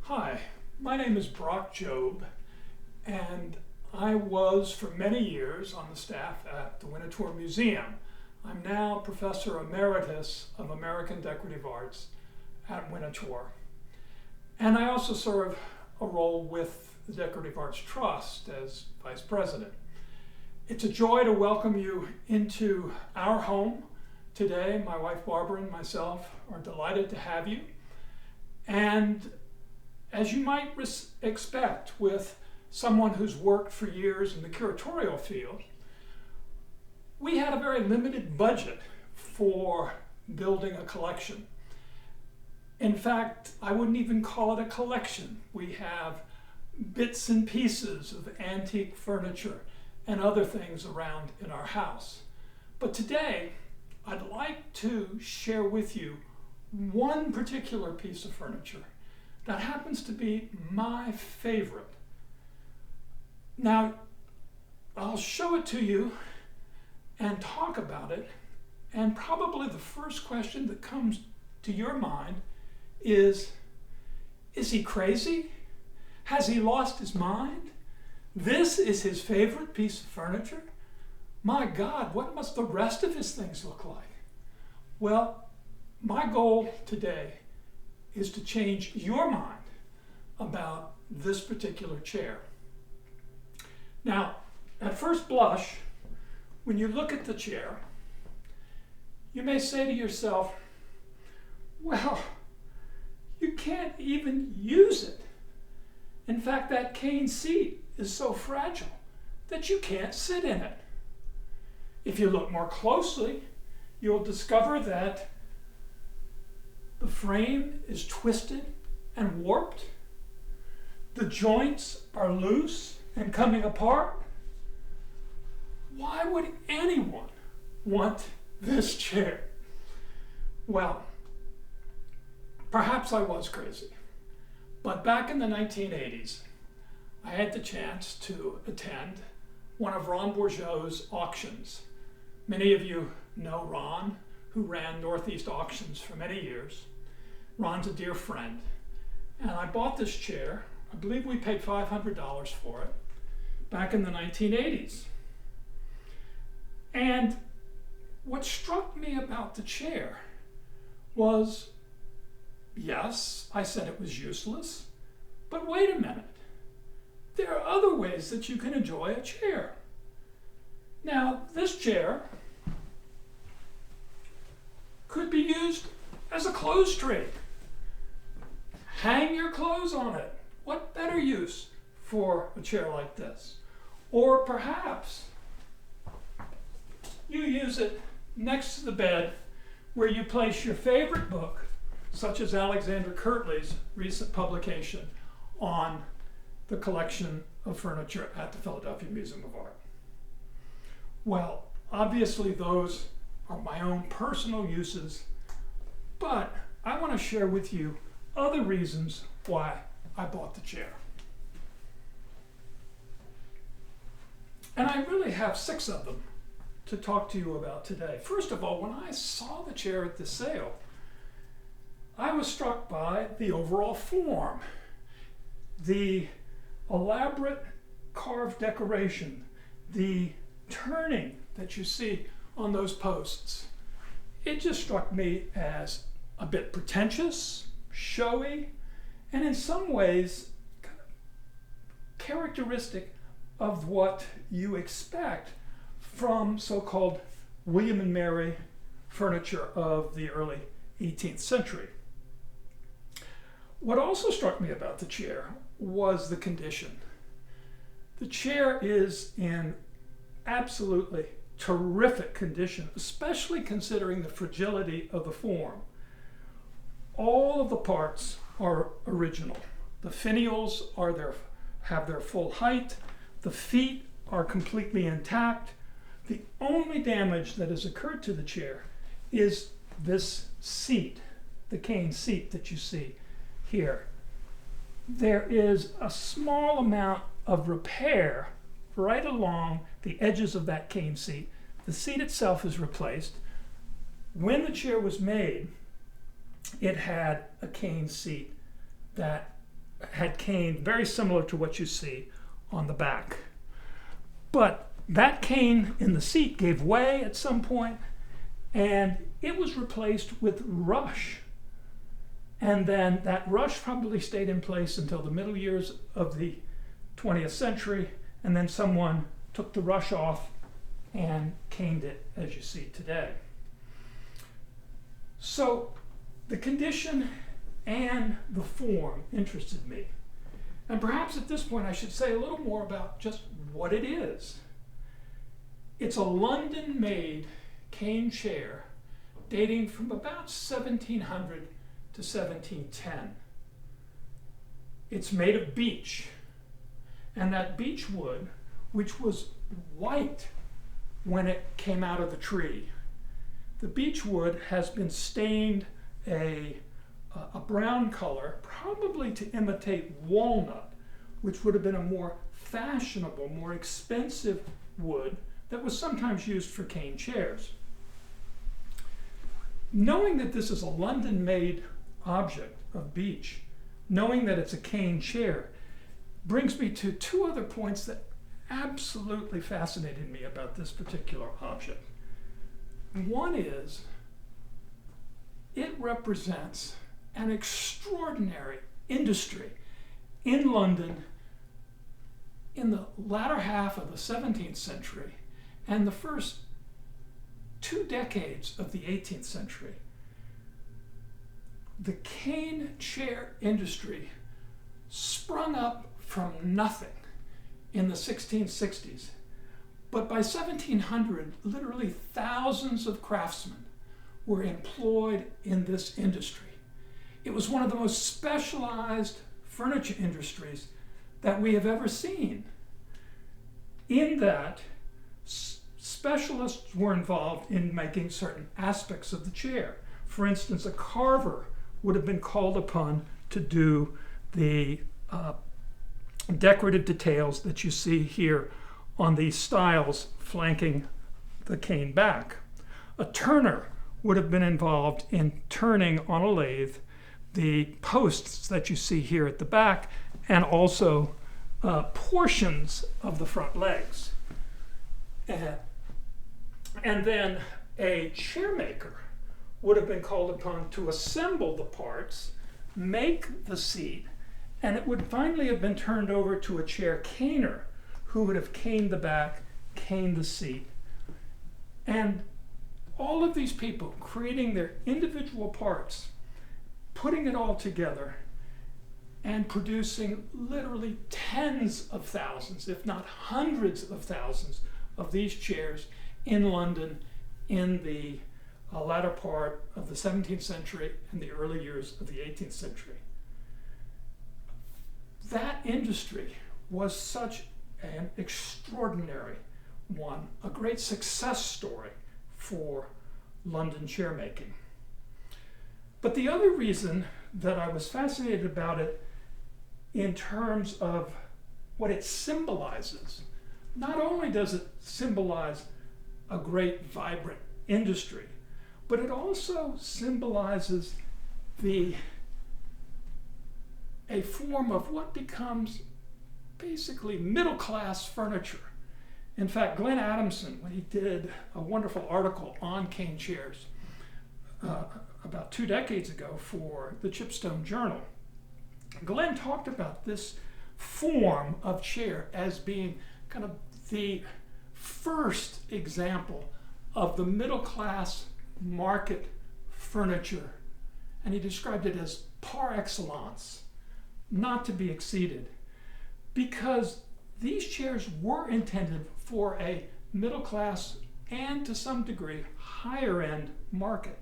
Hi, my name is Brock Jobe, and I was for many years on the staff at the Winterthur Museum. I'm now Professor Emeritus of American Decorative Arts at Winterthur. And I also serve a role with the Decorative Arts Trust as Vice President. It's a joy to welcome you into our home today. My wife Barbara and myself are delighted to have you. And as you might expect with someone who's worked for years in the curatorial field, we had a very limited budget for building a collection. In fact, I wouldn't even call it a collection. We have bits and pieces of antique furniture and other things around in our house. But today, I'd like to share with you one particular piece of furniture that happens to be my favorite. Now, I'll show it to you and talk about it, and probably the first question that comes to your mind is he crazy? Has he lost his mind? This is his favorite piece of furniture? My God, what must the rest of his things look like? Well, my goal today is to change your mind about this particular chair. Now, at first blush, when you look at the chair, you may say to yourself, well, you can't even use it. In fact, that cane seat is so fragile that you can't sit in it. If you look more closely, you'll discover that the frame is twisted and warped. The joints are loose and coming apart. Why would anyone want this chair? Well, perhaps I was crazy, but back in the 1980s, I had the chance to attend one of Ron Bourgeau's auctions. Many of you know Ron, who ran Northeast Auctions for many years. Ron's a dear friend. And I bought this chair. I believe we paid $500 for it back in the 1980s. And what struck me about the chair was, yes, I said it was useless, but wait a minute. There are other ways that you can enjoy a chair. Now, this chair could be used as a clothes tree. Hang your clothes on it. What better use for a chair like this? Or perhaps you use it next to the bed where you place your favorite book, such as Alexander Kirtley's recent publication on the collection of furniture at the Philadelphia Museum of Art. Well, obviously those are my own personal uses, but I want to share with you other reasons why I bought the chair. And I really have 6 of them to talk to you about today. First of all, when I saw the chair at the sale, I was struck by the overall form, the elaborate carved decoration, the turning that you see on those posts. It just struck me as a bit pretentious, showy, and in some ways characteristic of what you expect from so-called William and Mary furniture of the early 18th century. What also struck me about the chair was the condition. The chair is in absolutely terrific condition, especially considering the fragility of the form. All of the parts are original. The finials have their full height. The feet are completely intact. The only damage that has occurred to the chair is this seat, the cane seat that you see here. There is a small amount of repair right along the edges of that cane seat. The seat itself is replaced. When the chair was made, it had a cane seat that had cane very similar to what you see on the back. But that cane in the seat gave way at some point, and it was replaced with rush. And then that rush probably stayed in place until the middle years of the 20th century, and then someone took the rush off and caned it as you see today. So the condition and the form interested me. And perhaps at this point I should say a little more about just what it is. It's a London-made cane chair dating from about 1700 to 1710. It's made of beech, and that beech wood, which was white when it came out of the tree, the beech wood has been stained a brown color, probably to imitate walnut, which would have been a more fashionable, more expensive wood that was sometimes used for cane chairs. Knowing that this is a London-made object of beech, knowing that it's a cane chair, brings me to two other points that absolutely fascinated me about this particular object. One is, it represents an extraordinary industry in London in the latter half of the 17th century and the first 2 decades of the 18th century. The cane chair industry sprung up from nothing in the 1660s, but by 1700, literally thousands of craftsmen were employed in this industry. It was one of the most specialized furniture industries that we have ever seen, in that specialists were involved in making certain aspects of the chair. For instance, a carver would have been called upon to do the decorative details that you see here on these stiles flanking the cane back. A turner would have been involved in turning on a lathe the posts that you see here at the back, and also portions of the front legs. And then a chairmaker would have been called upon to assemble the parts, make the seat, and it would finally have been turned over to a chair caner who would have caned the back, caned the seat. And all of these people creating their individual parts, putting it all together, and producing literally tens of thousands, if not hundreds of thousands, of these chairs in London in the latter part of the 17th century and the early years of the 18th century. That industry was such an extraordinary one, a great success story for London chairmaking. But the other reason that I was fascinated about it in terms of what it symbolizes, not only does it symbolize a great vibrant industry, but it also symbolizes a form of what becomes basically middle-class furniture. In fact, Glenn Adamson, when he did a wonderful article on cane chairs about 2 decades ago for the Chipstone Journal, Glenn talked about this form of chair as being kind of the first example of the middle-class market furniture, and he described it as par excellence, not to be exceeded, because these chairs were intended for a middle-class and to some degree higher-end market.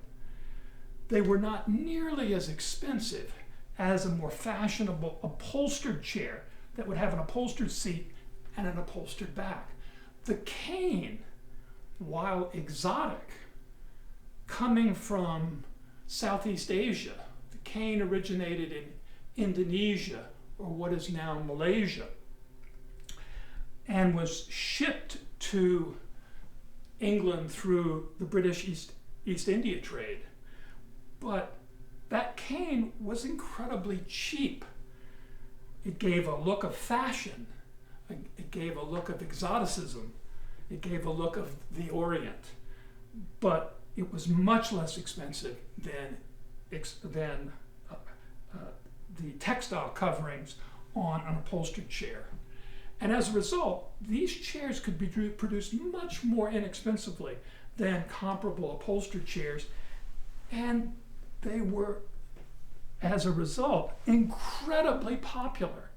They were not nearly as expensive as a more fashionable upholstered chair that would have an upholstered seat and an upholstered back. The cane, while exotic, coming from Southeast Asia, the cane originated in Indonesia, or what is now Malaysia, and was shipped to England through the British East India trade. But that cane was incredibly cheap. It gave a look of fashion. It gave a look of exoticism. It gave a look of the Orient. But it was much less expensive than the textile coverings on an upholstered chair. And as a result, these chairs could be produced much more inexpensively than comparable upholstered chairs. And they were, as a result, incredibly popular.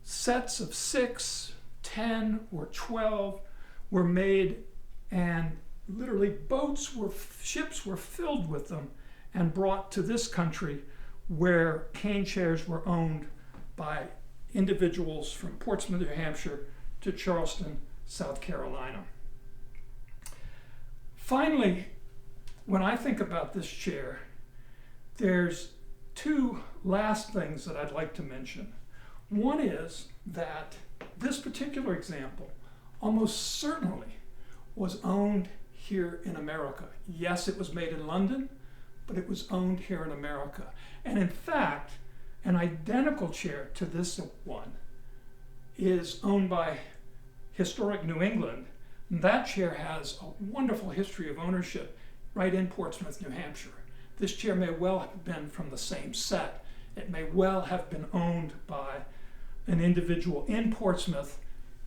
Sets of 6, 10, or 12 were made, and literally ships were filled with them and brought to this country, where cane chairs were owned by individuals from Portsmouth, New Hampshire to Charleston, South Carolina. Finally, when I think about this chair, there's two last things that I'd like to mention. One is that this particular example almost certainly was owned here in America. Yes, it was made in London, but it was owned here in America. And in fact, an identical chair to this one is owned by Historic New England. That chair has a wonderful history of ownership right in Portsmouth, New Hampshire. This chair may well have been from the same set. It may well have been owned by an individual in Portsmouth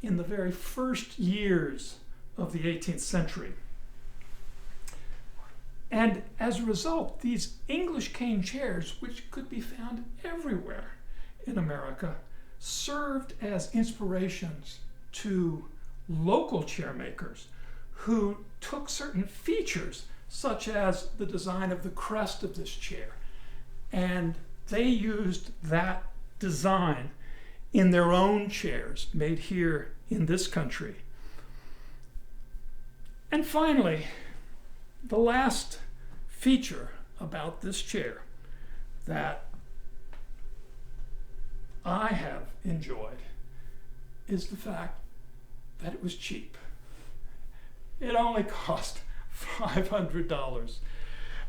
in the very first years of the 18th century. And as a result, these English cane chairs, which could be found everywhere in America, served as inspirations to local chair makers who took certain features, such as the design of the crest of this chair, and they used that design in their own chairs made here in this country. And finally, the last feature about this chair that I have enjoyed is the fact that it was cheap. It only cost $500.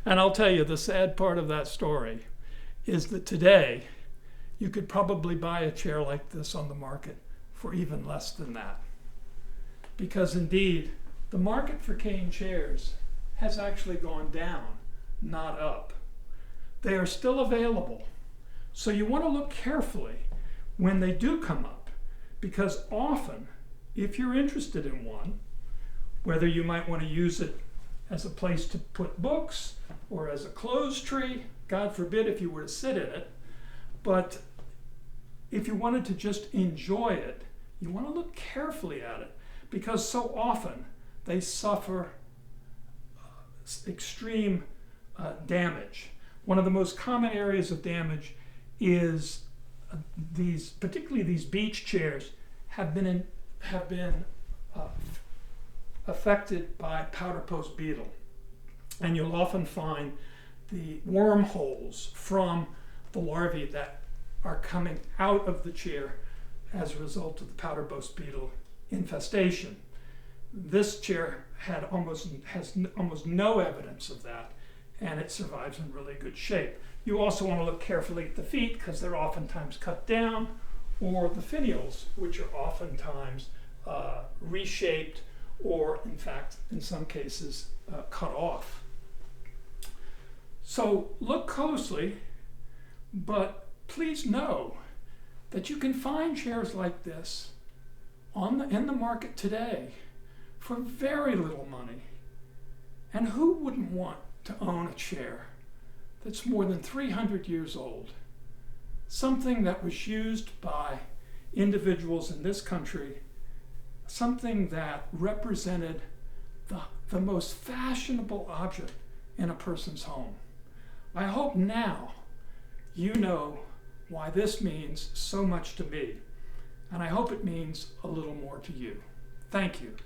And I'll tell you, the sad part of that story is that today you could probably buy a chair like this on the market for even less than that. Because indeed, the market for cane chairs has actually gone down, not up. They are still available. So you want to look carefully when they do come up, because often, if you're interested in one, whether you might want to use it as a place to put books or as a clothes tree, God forbid if you were to sit in it, but if you wanted to just enjoy it, you want to look carefully at it, because so often they suffer extreme damage. One of the most common areas of damage is particularly these beach chairs have been affected by powder post beetle, and you'll often find the wormholes from the larvae that are coming out of the chair as a result of the powder post beetle infestation. This chair has almost no evidence of that, and it survives in really good shape. You also want to look carefully at the feet, because they're oftentimes cut down, or the finials, which are oftentimes reshaped, or in fact, in some cases, cut off. So look closely, but please know that you can find chairs like this in the market today for very little money. And who wouldn't want to own a chair that's more than 300 years old? Something that was used by individuals in this country, something that represented the most fashionable object in a person's home. I hope now you know why this means so much to me, and I hope it means a little more to you. Thank you.